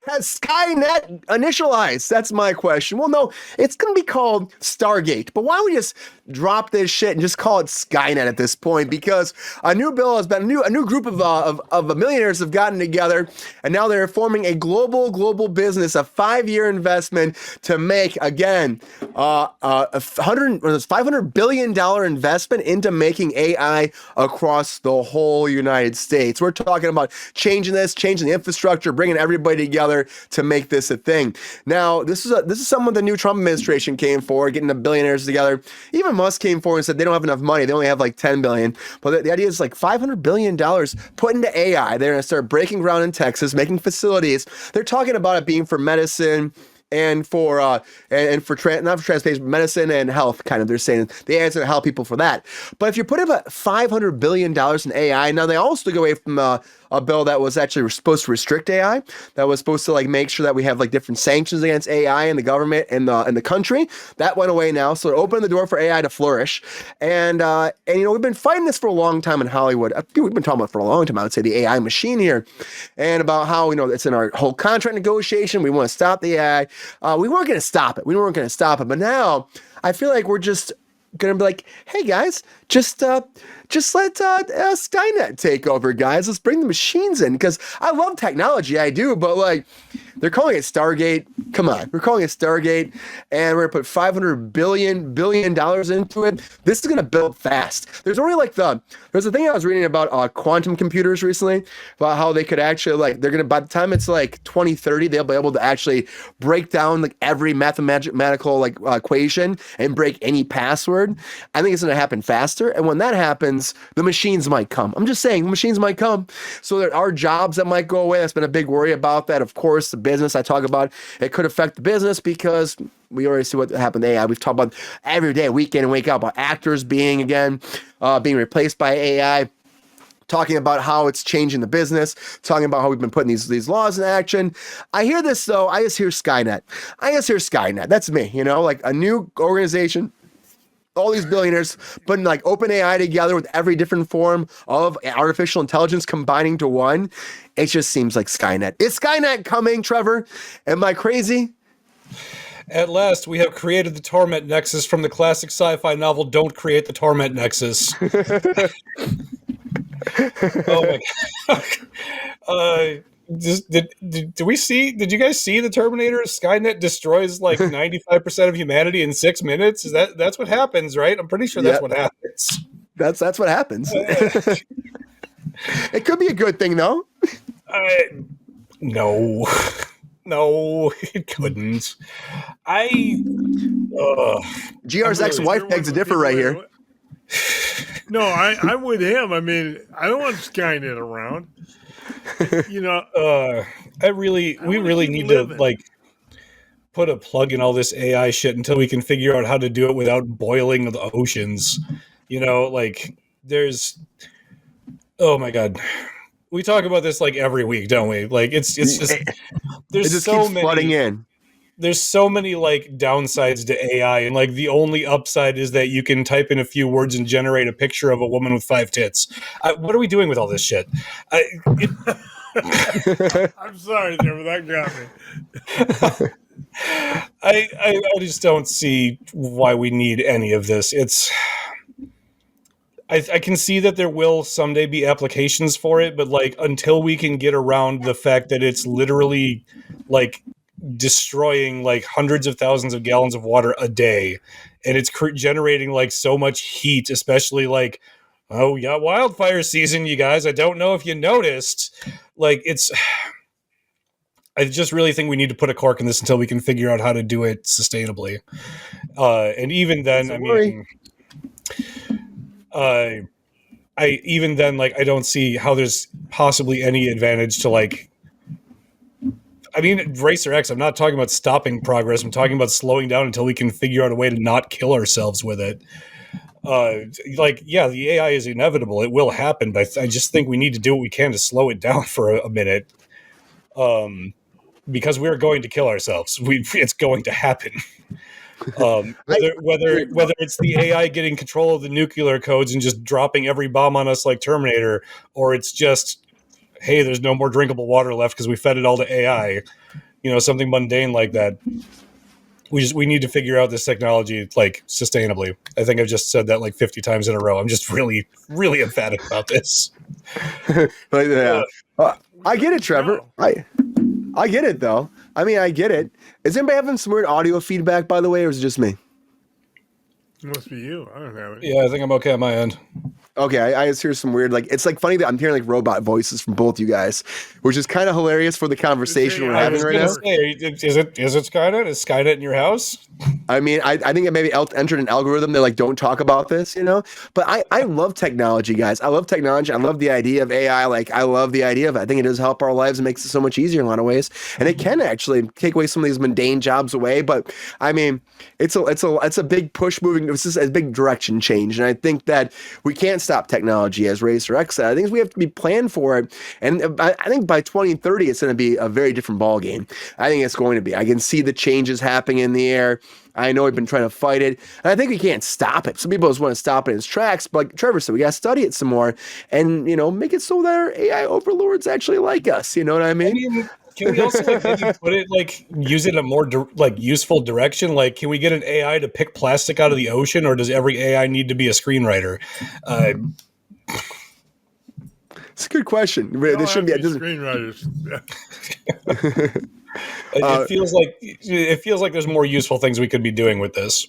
Has Skynet initialized? That's my question. Well, no, it's going to be called Stargate. But why don't we just drop this shit and just call it Skynet at this point? Because a new bill has been a new group of millionaires have gotten together, and now they're forming a global business, a 5-year investment to make again $500 billion investment into making AI across the whole United States. We're talking about changing the infrastructure, bringing everybody together to make this a thing. Now, this is someone the new Trump administration came for, getting the billionaires together. Even Musk came forward and said they don't have enough money. They only have like 10 billion. But the idea is like $500 billion put into AI. They're going to start breaking ground in Texas, making facilities. They're talking about it being for medicine and for not for transportation, medicine and health. Kind of, they're saying the answer to help people for that. But if you're putting about $500 billion in AI, now they also took away from a bill that was actually supposed to restrict AI, that was supposed to like make sure that we have like different sanctions against AI in the government and the country. That went away now, so it opened the door for AI to flourish. And you know, we've been fighting this for a long time in Hollywood. We've been talking about it for a long time. I would say the AI machine here, and about how, you know, it's in our whole contract negotiation. We want to stop the AI. We weren't going to stop it. But now I feel like we're just gonna be like, hey guys, just let Skynet take over, guys. Let's bring the machines in, because I love technology, I do, but like, they're calling it Stargate. Come on, we're calling it Stargate, and we're gonna put $500 billion into it. This is gonna build fast. There's a thing I was reading about quantum computers recently, about how they could actually, like, they're gonna, by the time it's like 2030, they'll be able to actually break down like every mathematical like equation and break any password. I think it's gonna happen faster, and when that happens, the machines might come. I'm just saying, the machines might come. So there are jobs that might go away. That's been a big worry about that. Of course, the business I talk about, it could affect the business because we already see what happened to AI. We've talked about every day, week in and week out, about actors being replaced by AI. Talking about how it's changing the business, talking about how we've been putting these laws in action. I hear this though, I just hear Skynet. That's me, you know, like a new organization, all these billionaires putting like OpenAI together with every different form of artificial intelligence combining to one. It just seems like Skynet. Is Skynet coming, Trevor? Am I crazy? At last, we have created the Torment Nexus from the classic sci-fi novel Don't Create the Torment Nexus. Oh my god. Did you guys see the Terminator? Skynet destroys like 95% of humanity in 6 minutes. That's what happens, right? I'm pretty sure that's what happens. That's what happens. It could be a good thing though. No, it couldn't. GR's ex-wife begs to differ right here. No, I'm with him. I mean, I don't want Skynet around. You know, we really need to like put a plug in all this AI shit until we can figure out how to do it without boiling the oceans. You know, like oh my god, we talk about this like every week, don't we? Like it's just there's it just so keeps many flooding in. There's so many like downsides to AI, and like the only upside is that you can type in a few words and generate a picture of a woman with 5 tits. What are we doing with all this shit? I'm sorry, Trevor, that got me. I just don't see why we need any of this. I can see that there will someday be applications for it, but like until we can get around the fact that it's literally like destroying like hundreds of thousands of gallons of water a day, and it's generating like so much heat, especially like, oh yeah, wildfire season, you guys. I don't know if you noticed. Like I just really think we need to put a cork in this until we can figure out how to do it sustainably. And even then, I mean, I don't see how there's possibly any advantage to like. I mean, Racer X, I'm not talking about stopping progress. I'm talking about slowing down until we can figure out a way to not kill ourselves with it. Yeah, the AI is inevitable. It will happen, but I just think we need to do what we can to slow it down for a minute. Because we're going to kill ourselves. It's going to happen. Whether it's the AI getting control of the nuclear codes and just dropping every bomb on us like Terminator, or it's just hey, there's no more drinkable water left because we fed it all to AI. Something mundane like that. We need to figure out this technology like sustainably. I think I've just said that like 50 times in a row. I'm just really, really emphatic about this. But yeah, I get it, Trevor. I get it though. I mean, I get it. Is anybody having some weird audio feedback, by the way, or is it just me? It must be you. I don't have it. Yeah, I think I'm okay on my end. Okay, I just hear some weird, like, it's like funny that I'm hearing like robot voices from both you guys, which is kind of hilarious for the conversation we're having right now. Say, is it Skynet? Is Skynet in your house? I mean, I think it maybe entered an algorithm that like don't talk about this, But I love technology, guys. I love technology. I love the idea of AI. Like, I love the idea of it. I think it does help our lives and makes it so much easier in a lot of ways. And it can actually take away some of these mundane jobs away. But I mean, it's a big push moving. It's just a big direction change. And I think that we can't stop technology, as Racer X said. I think we have to be planned for it. And I think by 2030, it's going to be a very different ballgame. I think it's going to be. I can see the changes happening in the air. I know we've been trying to fight it, and I think we can't stop it. Some people just want to stop it in its tracks, but like Trevor said, we got to study it some more and, make it so that our AI overlords actually like us. You know what I mean? Can we also maybe put it use it in a more useful direction? Like, can we get an AI to pick plastic out of the ocean, or does every AI need to be a screenwriter? It's a good question. There shouldn't be screenwriters. It feels like there's more useful things we could be doing with this.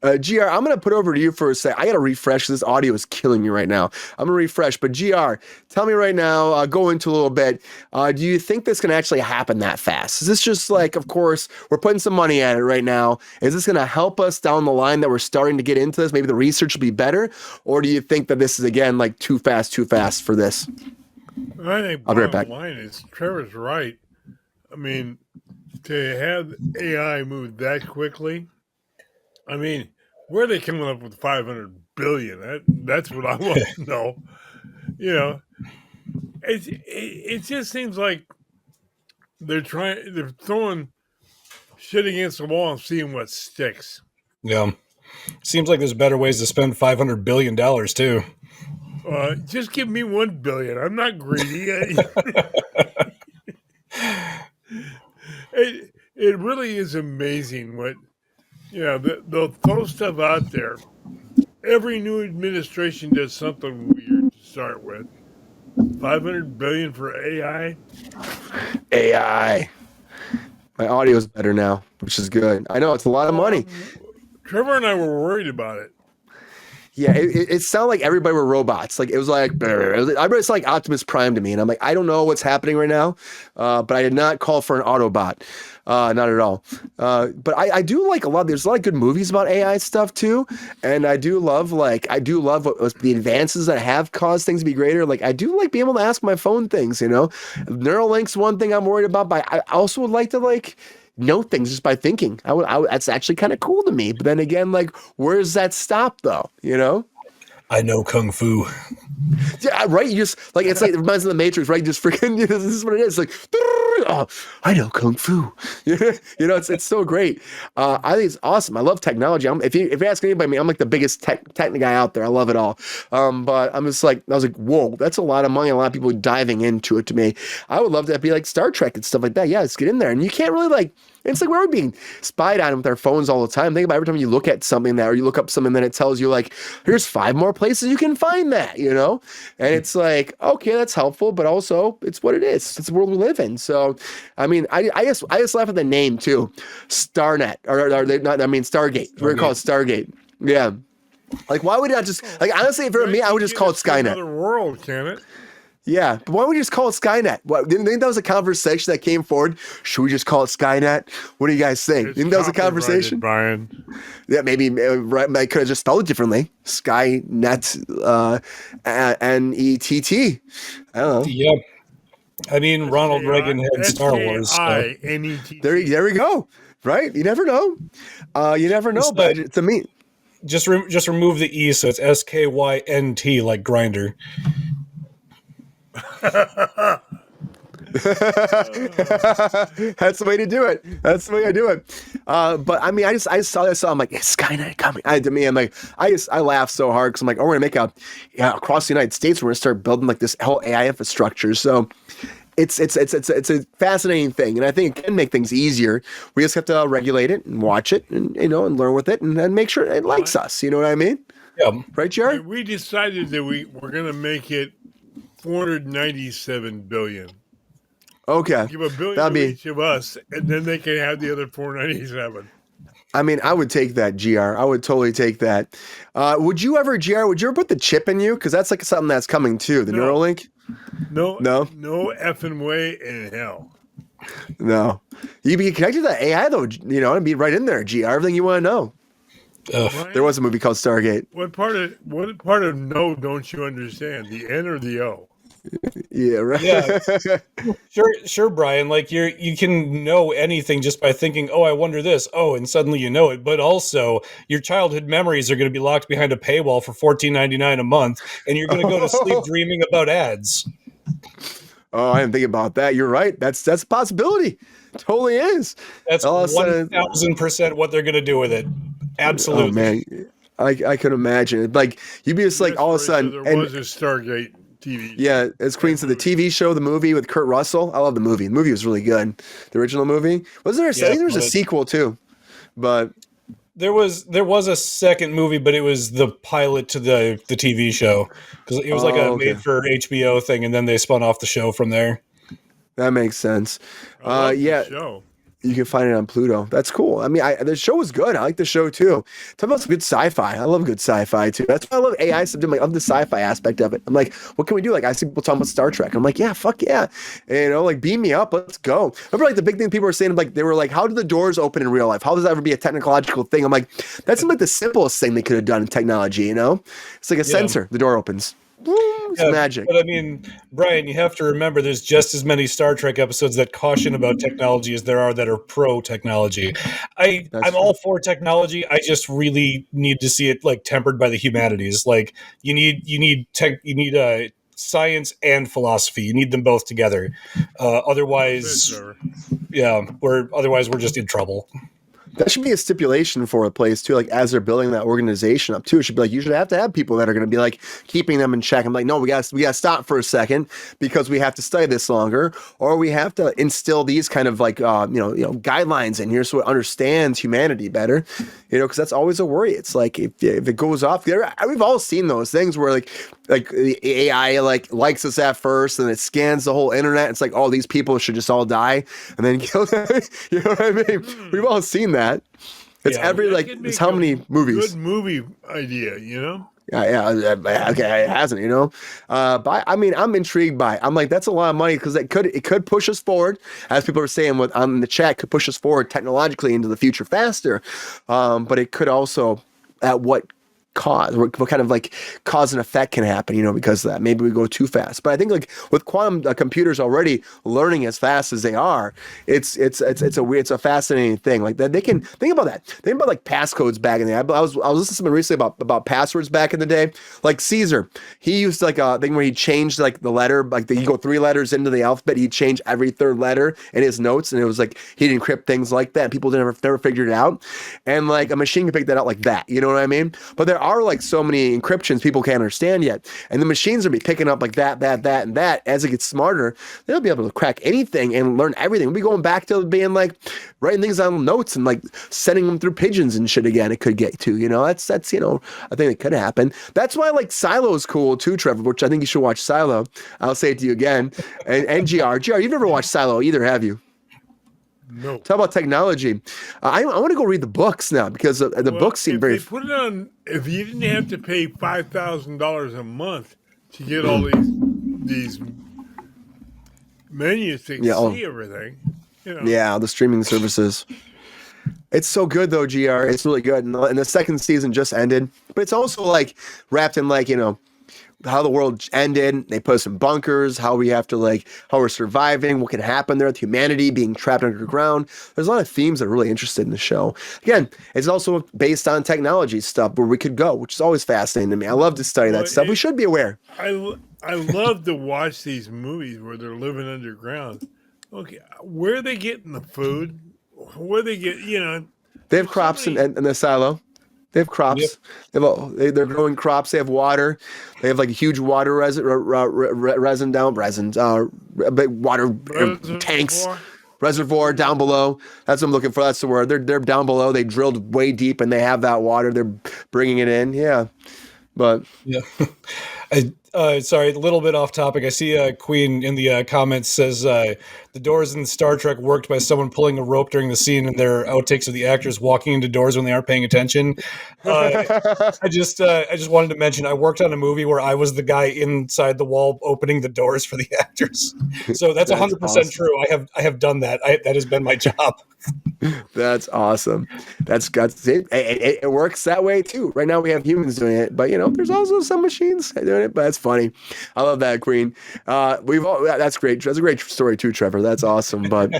GR, I'm going to put over to you for a sec. I got to refresh. This audio is killing me right now. I'm going to refresh. But GR, tell me right now, go into a little bit. Do you think this can actually happen that fast? Is this just like, of course, we're putting some money at it right now. Is this going to help us down the line that we're starting to get into this? Maybe the research will be better? Or do you think that this is, again, like too fast for this? I think I'll be right back. The line is Trevor's right. I mean, to have AI move that quickly, I mean, where are they coming up with 500 billion? That's what I want to know. It just seems like they're throwing shit against the wall and seeing what sticks. Yeah. Seems like there's better ways to spend $500 billion too. Just give me 1 billion. I'm not greedy. It really is amazing what, they'll throw stuff out there. Every new administration does something weird to start with. 500 billion for AI. AI. My audio is better now, which is good. I know it's a lot of money. Trevor and I were worried about it. Yeah, it sounded like everybody were robots. Like it was like it's like Optimus Prime to me, and I'm like, I don't know what's happening right now, but I did not call for an Autobot, not at all. But I do like a lot. There's a lot of good movies about AI stuff too, and I do love what the advances that have caused things to be greater. Like I do like being able to ask my phone things. Neuralink's one thing I'm worried about, but I also would like to know things just by thinking. That's actually kind of cool to me. But then again, where does that stop though? I know Kung Fu. Yeah, right. You just it's like it reminds me of the Matrix, right? You just freaking this is what it is. Like, oh, I know Kung Fu. It's so great. I think it's awesome. I love technology. If you ask anybody, I'm like the biggest tech guy out there. I love it all. But I'm just I was like, whoa, that's a lot of money. A lot of people diving into it. To me, I would love to be like Star Trek and stuff like that. Yeah, let's get in there. And you can't really it's like we're being spied on with our phones all the time. Think about every time you look at something or you look up something that it tells you here's 5 more places you can find that, and it's like, okay, that's helpful, but also it's what it is. It's the world we live in. So, I mean, I just laugh at the name too, Starnet or Stargate. We're gonna call it Stargate. Yeah. Why would I just honestly, if it were me, I would just call it Skynet. Another world, can it? Yeah, but why don't we just call it Skynet? Didn't think that was a conversation that came forward? Should we just call it Skynet? What do you guys think? Think that was a conversation? Brian. Yeah, maybe I could have just spelled it differently. Skynet, N-E-T-T. I don't know. Yeah. I mean, Ronald Reagan had Star Wars. So. There we go. Right? You never know. But to me. Just remove the E, so it's S-K-Y-N-T, like grinder. That's the way to do it. That's the way I do it. But I mean, I saw this. I'm like, it's Skynet coming. To me, I'm like, I laugh so hard because I'm like, oh, we're gonna make across the United States. We're gonna start building like this whole AI infrastructure. So it's a fascinating thing, and I think it can make things easier. We just have to regulate it and watch it, and and learn with it, and make sure it likes us. You know what I mean? Yeah. Right, Jared? We decided that we're going to make it 497 billion. Okay. Give a billion to each of us, and then they can have the other 497. I mean, I would take that, GR. I would totally take that. Would you ever, GR, put the chip in you? Because that's like something that's coming too, the Neuralink? No effing way in hell. No. You'd be connected to the AI, though, and be right in there, GR. Everything you want to know. Right? There was a movie called Stargate. What part of no don't you understand? The N or the O? Yeah, right. Yeah. Sure, Brian. Like you can know anything just by thinking, oh, I wonder this. Oh, and suddenly you know it. But also, your childhood memories are going to be locked behind a paywall for $14.99 a month, and you're going to go to sleep dreaming about ads. Oh, I didn't think about that. You're right. That's a possibility. Totally is. That's 1,000% what they're going to do with it. Absolutely. Oh man, I could imagine. Like you'd be just like all of a sudden. There was a Stargate TV. Yeah, as Queen said, the TV show, the movie with Kurt Russell. I love the movie. The movie was really good. The original movie. Wasn't there? I think there was a sequel too, but there was a second movie, but it was the pilot to the TV show because it was like a made for HBO thing, and then they spun off the show from there. That makes sense. The show. You can find it on Pluto. That's cool. I mean, the show was good. I like the show too. Talk about some good sci-fi. I love good sci-fi too. That's why I love AI stuff. I love the sci-fi aspect of it. I'm like, what can we do? Like, I see people talking about Star Trek. I'm like, yeah, fuck yeah. And, like, beam me up. Let's go. Remember, like, the big thing people were saying, like, they were like, how do the doors open in real life? How does that ever be a technological thing? I'm like, that's like the simplest thing they could have done in technology. It's like a sensor. The door opens. It's magic. But I mean, Brian, you have to remember there's just as many Star Trek episodes that caution about technology as there are that are pro technology. I'm all for technology. I just really need to see it like tempered by the humanities. Like you need science and philosophy. You need them both together. Otherwise we're just in trouble. That should be a stipulation for a place too. Like as they're building that organization up too, it should be like you should have to have people that are going to be like keeping them in check. I'm like, no, we got to stop for a second because we have to study this longer, or we have to instill these kind of like guidelines in here so it understands humanity better. Because that's always a worry. It's like if it goes off, we've all seen those things where like the AI likes us at first, and it scans the whole internet. It's like, oh, these people should just all die, and then kill them. You know what I mean? We've all seen that. It's it's how many movies? Good movie idea, Yeah, okay, it hasn't, But I mean, I'm intrigued by it. I'm like, that's a lot of money because it could push us forward, as people are saying on the chat, could push us forward technologically into the future faster. But it could also, at what cause, what kind of like cause and effect can happen, because of that. Maybe we go too fast. But I think like with quantum computers already learning as fast as they are, it's a fascinating thing. Like that they can think about that. Think about like passcodes back in the day. I was listening to something recently about passwords back in the day. Like Caesar, he used like a thing where he changed like the letter, like he go 3 letters into the alphabet, he'd change every 3rd letter in his notes, and it was like he'd encrypt things like that. People never figured it out, and like a machine can pick that out like that. You know what I mean? But there are like so many encryptions people can't understand yet, and the machines will be picking up like that and that. As it gets smarter, they'll be able to crack anything and learn everything. We'll be going back to being like writing things on notes and like sending them through pigeons and shit again. It could get to, that's I think it could happen. That's why like Silo's cool too, Trevor, which I think you should watch Silo. I'll say it to you again. And GR, you've never watched Silo either, have you? No. Talk about technology. I want to go read the books now because the books seem very. They put it on. If you didn't have to pay $5,000 a month to get all these menus to see everything, Yeah, the streaming services. It's so good though, GR. It's really good, and the second season just ended. But it's also like wrapped in like how the world ended. They put us in bunkers, how we have to how we're surviving, what can happen there with humanity being trapped underground. There's a lot of themes that are really interested in the show. Again, it's also based on technology stuff where we could go, which is always fascinating to me. I love to study that stuff. We should be aware. I love to watch these movies where they're living underground. Okay, where are they getting the food? Where they get, They have crops in the silo. They have crops. Yep. They're growing crops. They have water. They have a huge water tanks. Reservoir down below. That's what I'm looking for. That's the word. They're down below. They drilled way deep and they have that water. They're bringing it in. Yeah. But yeah. Sorry, a little bit off topic. I see Queen in the comments says the doors in Star Trek worked by someone pulling a rope during the scene, and there are outtakes of the actors walking into doors when they aren't paying attention. I just wanted to mention I worked on a movie where I was the guy inside the wall opening the doors for the actors. So that's 100% awesome. True. I have done that. That has been my job. That's awesome. That's it. It works that way too. Right now we have humans doing it, but there's also some machines doing it. But that's funny. I love that, Queen. That's great. That's a great story too, Trevor. That's awesome. But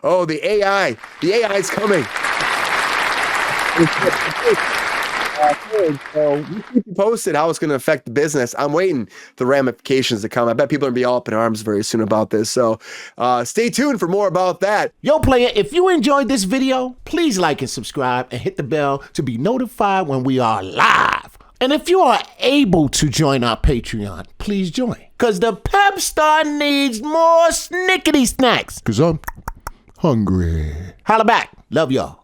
oh, the AI is coming. So we keep you posted how it's going to affect the business. I'm waiting the ramifications to come. I bet people are going to be all up in arms very soon about this. So stay tuned for more about that. Yo, player, if you enjoyed this video, please like and subscribe and hit the bell to be notified when we are live. And if you are able to join our Patreon, please join. Because the Pepestar needs more snickety snacks. Because I'm hungry. Holla back. Love y'all.